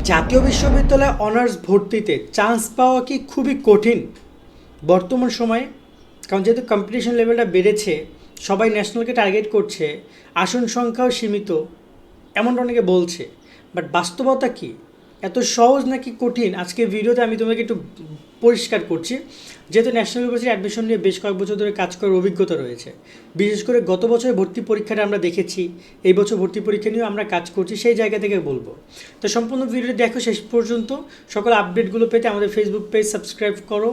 জাতীয় বিশ্ববিদ্যালয়ে অনার্স ভর্তিতে চান্স পাওয়া কি খুবই কঠিন বর্তমান সময়ে? কারণ যেহেতু কম্পিটিশন লেভেলটা বেড়েছে, সবাই ন্যাশনালকে টার্গেট করছে, আসন সংখ্যাও সীমিত, এমনটা অনেকে বলছে। বাট বাস্তবতা কি? এত সহজ নাকি কঠিন? আজকে ভিডিওতে আমি তোমাকে একটু পরিষ্কার করছি। যেহেতু ন্যাশনাল ইউনিভার্সিটি অ্যাডমিশন নিয়ে বেশ কয়েক বছর ধরে কাজ করার অভিজ্ঞতা রয়েছে, বিশেষ করে গত বছর ভর্তি পরীক্ষাটা আমরা দেখেছি, এই বছর ভর্তি পরীক্ষা নিয়েও আমরা কাজ করছি, সেই জায়গা থেকে বলবো। তো সম্পূর্ণ ভিডিওটি দেখো শেষ পর্যন্ত। সকল আপডেটগুলো পেতে আমাদের ফেসবুক পেজ সাবস্ক্রাইব করো,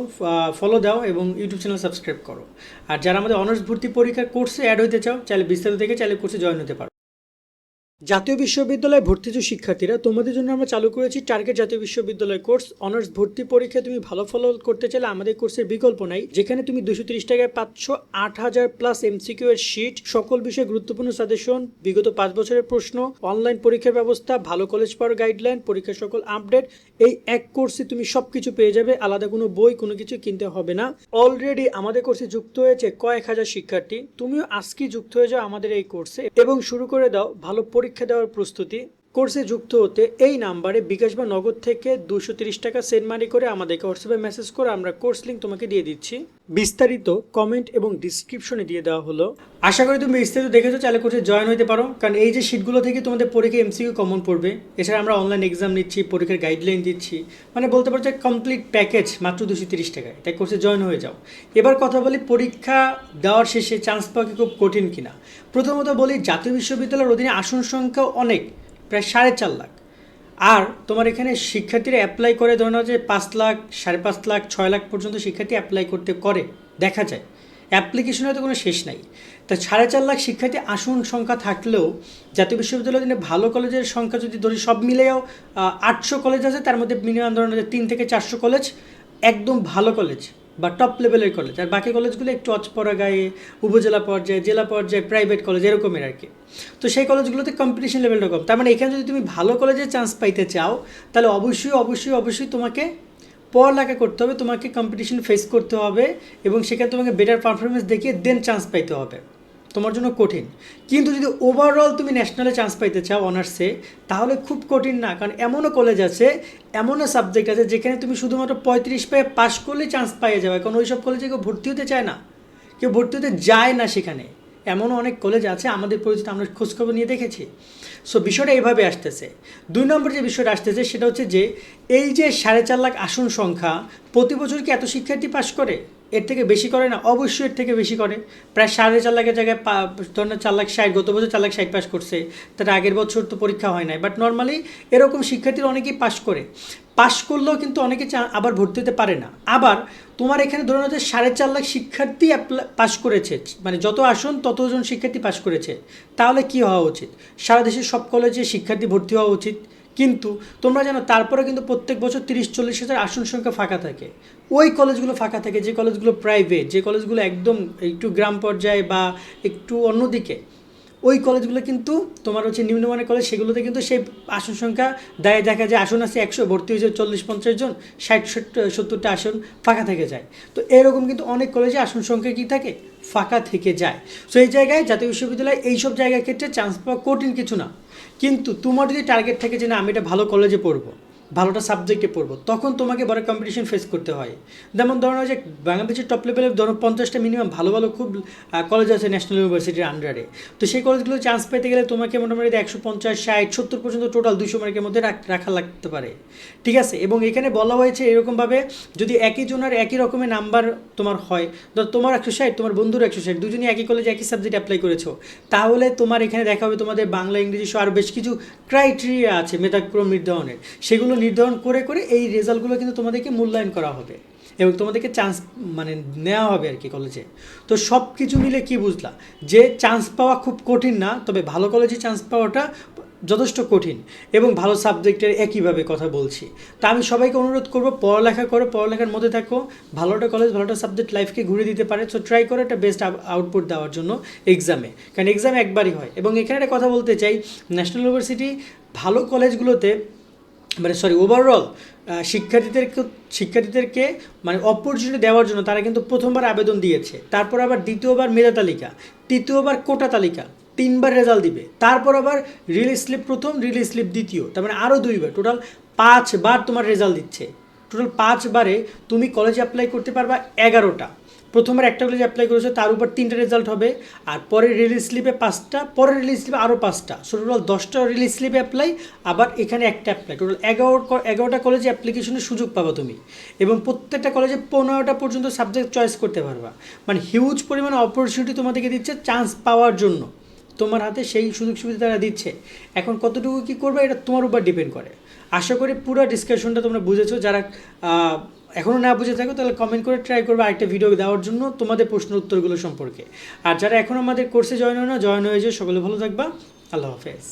ফলো দাও এবং ইউটিউব চ্যানেল সাবস্ক্রাইব করো। আর যারা আমাদের অনার্স ভর্তি পরীক্ষার কোর্সে অ্যাড হতে চাও, চাইলে বিস্তারিত দেখে চাইলে কোর্সে জয়েন হতে পারো। জাতীয় বিশ্ববিদ্যালয়ে ভর্তিজ শিক্ষার্থীরা, তোমাদের জন্য আমরা চালু করেছি টার্গেট জাতীয় বিশ্ববিদ্যালয় কোর্স। অনার্স ভর্তি পরীক্ষায় তুমি ভালো ফল করতে চাইলে আমাদের কোর্সের বিকল্প নাই, যেখানে তুমি 230 টাকায় পাচ্ছ 8,000 প্লাস এমসিকিউ এর শিট, সকল বিষয়ে গুরুত্বপূর্ণ সাজেশন, বিগত 5 বছরের প্রশ্ন, অনলাইন পরীক্ষার ব্যবস্থা, ভালো কলেজ পাওয়ার গাইডলাইন, পরীক্ষার সকল আপডেট। এই এক কোর্সে তুমি সবকিছু পেয়ে যাবে, আলাদা কোনো বই কোনো কিছু কিনতে হবে না। অলরেডি আমাদের কোর্সে যুক্ত হয়েছে কয়েক হাজার শিক্ষার্থী, তুমিও আজকেই যুক্ত হয়ে যাও আমাদের এই কোর্সে এবং শুরু করে দাও ভালো পরীক্ষা দেওয়ার প্রস্তুতি। কোর্সে যুক্ত হতে এই নাম্বারে বিকাশ বা নগদ থেকে 230 টাকা সেন্ড মানি করে আমাদেরকে হোয়াটসঅ্যাপে মেসেজ করে আমরা কোর্স লিঙ্ক তোমাকে দিয়ে দিচ্ছি। বিস্তারিত কমেন্ট এবং ডিসক্রিপশনে দিয়ে দেওয়া হলো। আশা করি তুমি বিস্তারিত দেখেছো, চাইলে কোর্সে জয়েন হতে পারো, কারণ এই যে শিটগুলো থেকে তোমাদের পরীক্ষা এমসিকিউ কমন পড়বে। এছাড়া আমরা অনলাইন এক্সাম নিচ্ছি, পরীক্ষার গাইডলাইন দিচ্ছি, মানে বলতে পারছো কমপ্লিট প্যাকেজ মাত্র 230 টাকায়। তাই কোর্সে জয়েন হয়ে যাও। এবার কথা বলি পরীক্ষা দেওয়ার শেষে চান্স পাওয়া কি খুব কঠিন কিনা। প্রথমত বলি, জাতীয় বিশ্ববিদ্যালয়ের অধীনে আসন সংখ্যা অনেক, প্রায় 4.5 লাখ। আর তোমার এখানে শিক্ষার্থীরা অ্যাপ্লাই করে, ধরে নাও যে 5 লাখ, 5.5 লাখ, 6 লাখ পর্যন্ত শিক্ষার্থী অ্যাপ্লাই করতে করে দেখা যায়। অ্যাপ্লিকেশনের তো কোনো শেষ নাই। তা 4.5 লাখ শিক্ষার্থী আসন সংখ্যা থাকলেও জাতীয় বিশ্ববিদ্যালয়ের জন্য ভালো কলেজের সংখ্যা যদি ধরি, সব মিলেও 800 কলেজ আছে, তার মধ্যে মিনিমাম ধরুন 3 থেকে 400 কলেজ একদম ভালো কলেজ বা টপ লেভেলের কলেজ, আর বাকি কলেজগুলো একটু অচপরা গায়ে, উপজেলা পর্যায়ে, জেলা পর্যায়ে, প্রাইভেট কলেজ এরকমের আর কি। তো সেই কলেজগুলোতে কম্পিটিশন লেভেলটা কম। তার মানে এখানে যদি তুমি ভালো কলেজে চান্স পাইতে চাও, তাহলে অবশ্যই তোমাকে পড়ালেখা করতে হবে, তোমাকে কম্পিটিশন ফেস করতে হবে এবং সেখানে তোমাকে বেটার পারফরমেন্স দেখিয়ে দেন চান্স পাইতে হবে। তোমার জন্য কঠিন। কিন্তু যদি ওভারঅল তুমি ন্যাশনালে চান্স পাইতে চাও অনার্সে, তাহলে খুব কঠিন না, কারণ এমনও কলেজ আছে, এমনও সাবজেক্ট আছে যেখানে তুমি শুধুমাত্র 35 পেয়ে পাশ করলেই চান্স পাইয়ে যাবে, কারণ ওই সব কলেজে কেউ ভর্তি হতে চায় না, কেউ ভর্তি হতে যায় না সেখানে। এমনও অনেক কলেজ আছে আমাদের পরিচিত, আমরা খোঁজখবর নিয়ে দেখেছি। সো বিষয়টা এইভাবে আসতেছে। 2 নম্বর যে বিষয়টা আসতেছে সেটা হচ্ছে যে এই যে 4.5 লাখ আসন সংখ্যা, প্রতি বছর কি এত শিক্ষার্থী পাশ করে? এর থেকে বেশি করে না? অবশ্যই এর থেকে বেশি করে। প্রায় 4.5 লাখের জায়গায় ধরেন 4,60,000, গত বছর 4,60,000 পাস করছে, তার আগের বছর তো পরীক্ষা হয় নাই। বাট নর্মালি এরকম শিক্ষার্থীরা অনেকেই পাশ করে। পাশ করলেও কিন্তু অনেকে আবার ভর্তি হতে পারে না। আবার তোমার এখানে ধরুন হচ্ছে 4.5 লাখ শিক্ষার্থী পাশ করেছে, মানে যত আসন ততজন শিক্ষার্থী পাশ করেছে, তাহলে কি হওয়া উচিত? সারা দেশের সব কলেজে শিক্ষার্থী ভর্তি হওয়া উচিত। কিন্তু তোমরা জানো তারপরে কিন্তু প্রত্যেক বছর 30-40 হাজার আসন সংখ্যা ফাঁকা থাকে। ওই কলেজগুলো ফাঁকা থাকে যে কলেজগুলো প্রাইভেট, যে কলেজগুলো একদম একটু গ্রাম পর্যায়ে বা একটু অন্যদিকে, ওই কলেজগুলো কিন্তু তোমার হচ্ছে নিম্নমানের কলেজ, সেগুলোতে কিন্তু সেই আসন সংখ্যা দায়ে দেখা যায় আসন আছে 100, ভর্তি হয়েছে 40-50 জন, 60-70টা আসন ফাঁকা থেকে যায়। তো এরকম কিন্তু অনেক কলেজে আসন সংখ্যা কী থাকে, ফাঁকা থেকে যায়। সো এই জায়গায় জাতীয় বিশ্ববিদ্যালয় এইসব জায়গার ক্ষেত্রে চান্স পাওয়া কঠিন কিছু না। কিন্তু তোমার যদি টার্গেট থাকে যে না আমি এটা ভালো কলেজে পড়বো, ভালোটা সাবজেক্টে পড়বো, তখন তোমাকে বড় কম্পিটিশন ফেস করতে হয়। যেমন ধরো যে বাংলাদেশের টপ লেভেলের ধরো 50টা মিনিমাম ভালো ভালো খুব কলেজ আছে ন্যাশনাল ইউনিভার্সিটির আন্ডারে। তো সেই কলেজগুলো চান্স পেতে গেলে তোমাকে মোটামুটি 150, 60, 70 পর্যন্ত টোটাল 200 মার্কের মধ্যে রাখা লাগতে পারে। ঠিক আছে, এবং এখানে বলা হয়েছে এরকমভাবে যদি একই জনের একই রকমের নাম্বার তোমার হয়, ধর তোমার 160, তোমার বন্ধুর 160, দুজনই একই কলেজে একই সাবজেক্ট অ্যাপ্লাই করেছো, তাহলে তোমার এখানে দেখা হবে তোমাদের বাংলা, ইংরেজি সহ আরও বেশ কিছু ক্রাইটেরিয়া আছে মেধাক্রম নির্ধারণের, সেগুলো নির্ধারণ করে করে এই রেজাল্টগুলো কিন্তু তোমাদেরকে মূল্যায়ন করা হবে এবং তোমাদেরকে চান্স মানে নেওয়া হবে আর কি কলেজে। তো সব কিছু মিলে কি বুঝলা যে চান্স পাওয়া খুব কঠিন না, তবে ভালো কলেজে চান্স পাওয়াটা যথেষ্ট কঠিন এবং ভালো সাবজেক্টের একইভাবে কথা বলছি। তা আমি সবাইকে অনুরোধ করবো পড়ালেখা করো, পড়ালেখার মধ্যে থাকো, ভালোটা কলেজ ভালোটা সাবজেক্ট লাইফকে ঘুরে দিতে পারে। সো ট্রাই করো একটা বেস্ট আউটপুট দেওয়ার জন্য এক্সামে, কারণ এক্সাম একবারই হয়। এবং এখানে একটা কথা বলতে চাই, ন্যাশনাল ইউনিভার্সিটি ভালো কলেজগুলোতে মানে ওভারঅল শিক্ষার্থীদেরকে মানে অপরচুনিটি দেওয়ার জন্য তারা কিন্তু প্রথমবার আবেদন দিয়েছে, তারপর আবার দ্বিতীয়বার মেধা তালিকা, তৃতীয়বার কোটা তালিকা, 3বার রেজাল্ট দিবে, তারপর আবার রিলিজ স্লিপ প্রথম, রিলিজ স্লিপ দ্বিতীয়, তার মানে আরও 2বার, টোটাল 5বার তোমার রেজাল্ট দিচ্ছে। টোটাল 5বারে তুমি কলেজে অ্যাপ্লাই করতে পারবা 11টা। প্রথমবার একটা কলেজে অ্যাপ্লাই করেছো, তার উপর 3টা রেজাল্ট হবে, আর পরের রিলিজ স্লিপে 5টা, পরের রিলিজ স্লিপে আরও 5টা, সো টোটাল 10টা রিলিজ স্লিপে অ্যাপ্লাই, আবার এখানে একটা অ্যাপ্লাই, টোটাল 11টা কলেজে অ্যাপ্লিকেশনের সুযোগ পাবা তুমি। এবং প্রত্যেকটা কলেজে 15টা পর্যন্ত সাবজেক্ট চয়েস করতে পারবা। মানে হিউজ পরিমাণে অপরচুনিটি তোমাদেরকে দিচ্ছে চান্স পাওয়ার জন্য, তোমার হাতে সেই সুযোগ সুবিধা তারা দিচ্ছে। এখন কতটুকু কী করবে এটা তোমার উপর ডিপেন্ড করে। আশা করি পুরো ডিসকাশনটা তোমরা বুঝেছো। যারা এখনও না বুঝে থাকো তাহলে কমেন্ট করে ট্রাই করবে আরেকটা ভিডিও দেওয়ার জন্য তোমাদের প্রশ্নের উত্তরগুলো সম্পর্কে। আর যারা এখন আমাদের কোর্সে জয়েন হয়ে যাও, সকলে ভালো থাকবা। আল্লাহ হাফেজ।